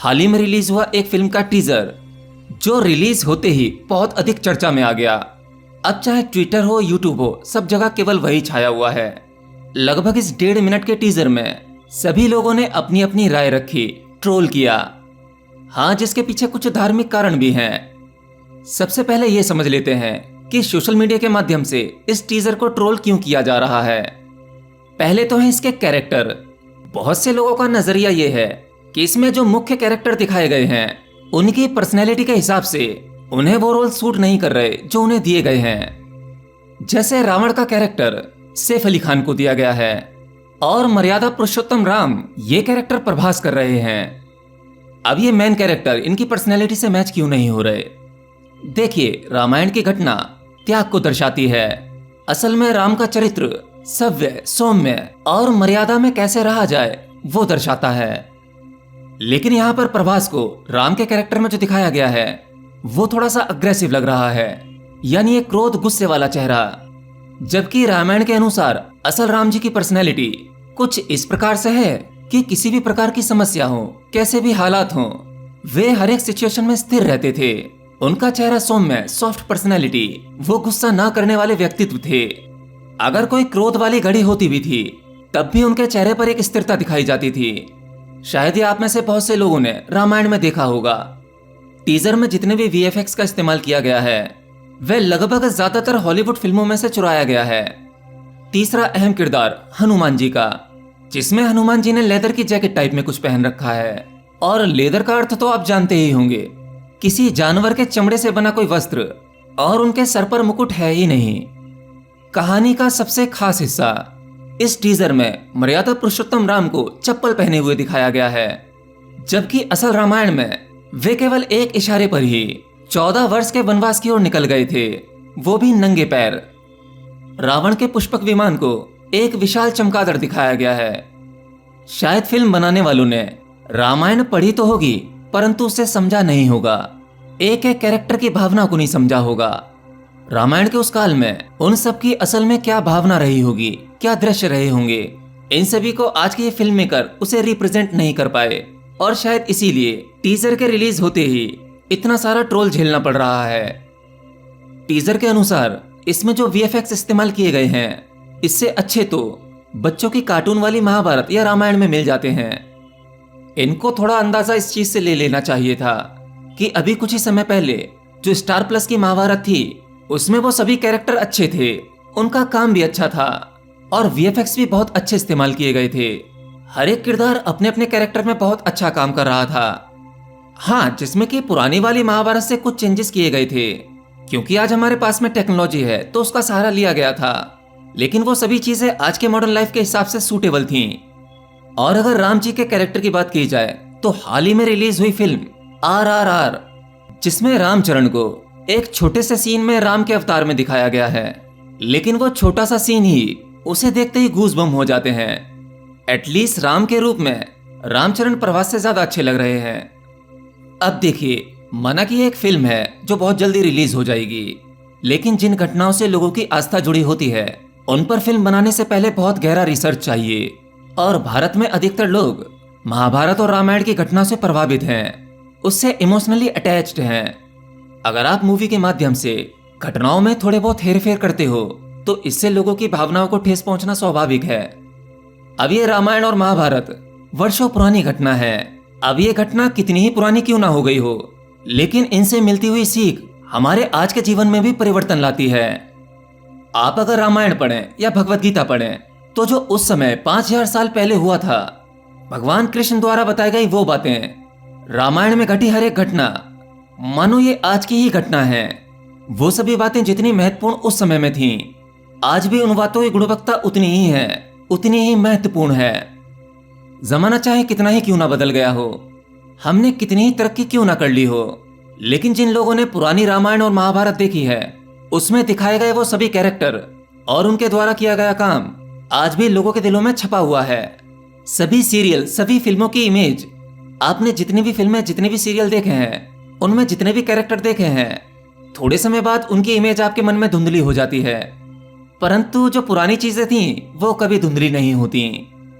हाल ही में रिलीज हुआ एक फिल्म का टीजर जो रिलीज होते ही बहुत अधिक चर्चा में आ गया। अब चाहे ट्विटर हो यूट्यूब हो, सब जगह केवल वही छाया हुआ है। लगभग इस 1.5 मिनट के टीजर में सभी लोगों ने अपनी अपनी राय रखी, ट्रोल किया। हाँ, जिसके पीछे कुछ धार्मिक कारण भी हैं। सबसे पहले ये समझ लेते हैं कि सोशल मीडिया के माध्यम से इस टीजर को ट्रोल क्यों किया जा रहा है। पहले तो है इसके कैरेक्टर। बहुत से लोगों का नजरिया ये है कि इसमें जो मुख्य कैरेक्टर दिखाए गए हैं उनकी पर्सनैलिटी के हिसाब से उन्हें वो रोल सूट नहीं कर रहे जो उन्हें दिए गए हैं। जैसे रावण का कैरेक्टर सैफ अली खान को दिया गया है और मर्यादा पुरुषोत्तम राम ये कैरेक्टर प्रभास कर रहे हैं। अब ये मेन कैरेक्टर इनकी पर्सनैलिटी से मैच क्यों नहीं हो रहे? देखिए, रामायण की घटना त्याग को दर्शाती है। असल में राम का चरित्र सव्य, सौम्य और मर्यादा में कैसे रहा जाए वो दर्शाता है। लेकिन यहाँ पर प्रभास को राम के कैरेक्टर में जो दिखाया गया है वो थोड़ा सा अग्रेसिव लग रहा है, यानी एक क्रोध गुस्से वाला चेहरा। जबकि रामायण के अनुसार असल राम जी की पर्सनैलिटी कुछ इस प्रकार से है कि किसी भी प्रकार की समस्या हो, कैसे भी हालात हो, वे हर एक सिचुएशन में स्थिर रहते थे। उनका चेहरा सौम्य, सॉफ्ट पर्सनैलिटी, वो गुस्सा ना करने वाले व्यक्तित्व थे। अगर कोई क्रोध वाली घड़ी होती भी थी तब भी उनके चेहरे पर एक स्थिरता दिखाई जाती थी। शायद ही आप में से बहुत से लोगों ने रामायण में देखा होगा, टीजर में जितने भी वीएफएक्स का इस्तेमाल किया गया है वह लगभग ज्यादातर हॉलीवुड फिल्मों में से चुराया गया है। तीसरा अहम किरदार हनुमान जी का, जिसमें हनुमान जी ने लेदर की जैकेट टाइप में कुछ पहन रखा है। और लेदर का अर्थ तो आप जानते ही होंगे, किसी जानवर के चमड़े से बना कोई वस्त्र, और उनके सर पर मुकुट है ही नहीं। कहानी का सबसे खास हिस्सा, इस टीजर में मर्यादा पुरुषोत्तम राम को चप्पल पहने हुए दिखाया गया है, जबकि असल रामायण में वे केवल एक इशारे पर ही 14 वर्ष के वनवास की ओर निकल गए थे, वो भी नंगे पैर। रावण के पुष्पक विमान को एक विशाल चमगादड़ दिखाया गया है। शायद फिल्म बनाने वालों ने रामायण पढ़ी तो होगी परंतु उसे समझा नहीं होगा, एक एक कैरेक्टर की भावना को नहीं समझा होगा। रामायण के उस काल में उन सब की असल में क्या भावना रही होगी, क्या दृश्य रहे होंगे, इन सभी को आज के ये फिल्म मेकर उसे रिप्रेजेंट नहीं कर पाए। और शायद इसीलिए टीजर के रिलीज होते ही इतना सारा ट्रोल झेलना पड़ रहा है। टीजर के अनुसार इसमें जो वीएफएक्स इस्तेमाल किए गए हैं इससे अच्छे तो बच्चों की कार्टून वाली महाभारत या रामायण में मिल जाते हैं। इनको थोड़ा अंदाजा इस चीज से ले लेना चाहिए था कि अभी कुछ ही समय पहले जो स्टार प्लस की महाभारत थी उसमें वो सभी कैरेक्टर अच्छे थे, उनका काम भी अच्छा था और वीएफएक्स भी बहुत अच्छे इस्तेमाल किए गए थे। हर एक किरदार अपने अपने कैरेक्टर में बहुत अच्छा काम कर रहा था। हाँ, जिसमें कि पुरानी वाली महाभारत से कुछ चेंजेस किए गए थे, क्योंकि आज हमारे पास में टेक्नोलॉजी है तो उसका सहारा लिया गया था, लेकिन वो सभी चीजें आज के मॉडर्न लाइफ के हिसाब से सूटेबल थीं। और अगर राम जी के कैरेक्टर की बात की जाए तो हाल ही में रिलीज हुई फिल्म RRR, जिसमें रामचरण को एक छोटे से सीन में राम के अवतार में दिखाया गया है, लेकिन वो छोटा सा सीन ही उसे देखते ही गूज़बम हो जाते हैं। एटलीस्ट राम के रूप में रामचरण प्रभास से ज्यादा अच्छे लग रहे हैं। अब देखिए, माना कि एक फिल्म है जो बहुत जल्दी रिलीज हो जाएगी, लेकिन जिन घटनाओं से लोगों की आस्था जुड़ी होती है उन पर फिल्म बनाने से पहले बहुत गहरा रिसर्च चाहिए। और भारत में अधिकतर लोग महाभारत और रामायण की घटनाओं से प्रभावित हैं, उससे इमोशनली अटैच्ड हैं। अगर आप मूवी के माध्यम से घटनाओं में थोड़े बहुत हेरफेर करते हो तो इससे लोगों की भावनाओं को ठेस पहुंचना स्वाभाविक है। अब ये रामायण और महाभारत वर्षों पुरानी घटना है। अब ये घटना कितनी ही पुरानी क्यों ना हो गई हो, लेकिन इनसे मिलती हुई सीख हमारे आज के जीवन में भी परिवर्तन लाती है। आप अगर रामायण पढ़ें या भगवत गीता पढ़ें तो जो उस समय 5000 साल पहले हुआ था, भगवान कृष्ण द्वारा बताई गई वो बातें, रामायण में घटी हर एक घटना मानो ये आज की ही घटना है। वो सभी बातें जितनी महत्वपूर्ण उस समय में थीं, आज भी उन बातों की गुणवत्ता उतनी ही है, उतनी ही महत्वपूर्ण है। जमाना चाहे कितना ही क्यों ना बदल गया हो, हमने कितनी ही तरक्की क्यों ना कर ली हो, लेकिन जिन लोगों ने पुरानी रामायण और महाभारत देखी है उसमें दिखाए गए वो सभी कैरेक्टर और उनके द्वारा किया गया काम आज भी लोगों के दिलों में छपा हुआ है। सभी सीरियल, सभी फिल्मों की इमेज, आपने जितनी भी फिल्में, जितने भी सीरियल देखे हैं, उनमें जितने भी कैरेक्टर देखे हैं, थोड़े समय बाद उनकी इमेज आपके मन में धुंधली हो जाती है। परंतु जो पुरानी चीजें थीं वो कभी धुंधली नहीं होती,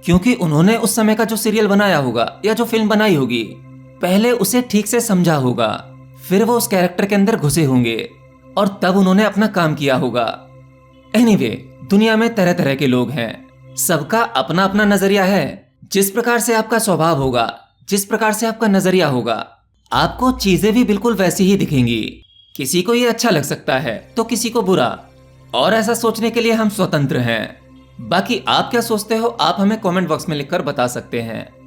क्योंकि उन्होंने उस समय का जो सीरियल बनाया होगा या जो फिल्म बनाई होगी पहले उसे ठीक से समझा होगा, फिर वो उस कैरेक्टर के अंदर घुसे होंगे और तब उन्होंने अपना काम किया होगा। एनीवे, दुनिया में तरह तरह के लोग हैं, सबका अपना अपना नजरिया है। जिस प्रकार से आपका स्वभाव होगा, जिस प्रकार से आपका नजरिया होगा, आपको चीजें भी बिल्कुल वैसी ही दिखेंगी। किसी को ये अच्छा लग सकता है तो किसी को बुरा, और ऐसा सोचने के लिए हम स्वतंत्र हैं। बाकी आप क्या सोचते हो, आप हमें कमेंट बॉक्स में लिखकर बता सकते हैं।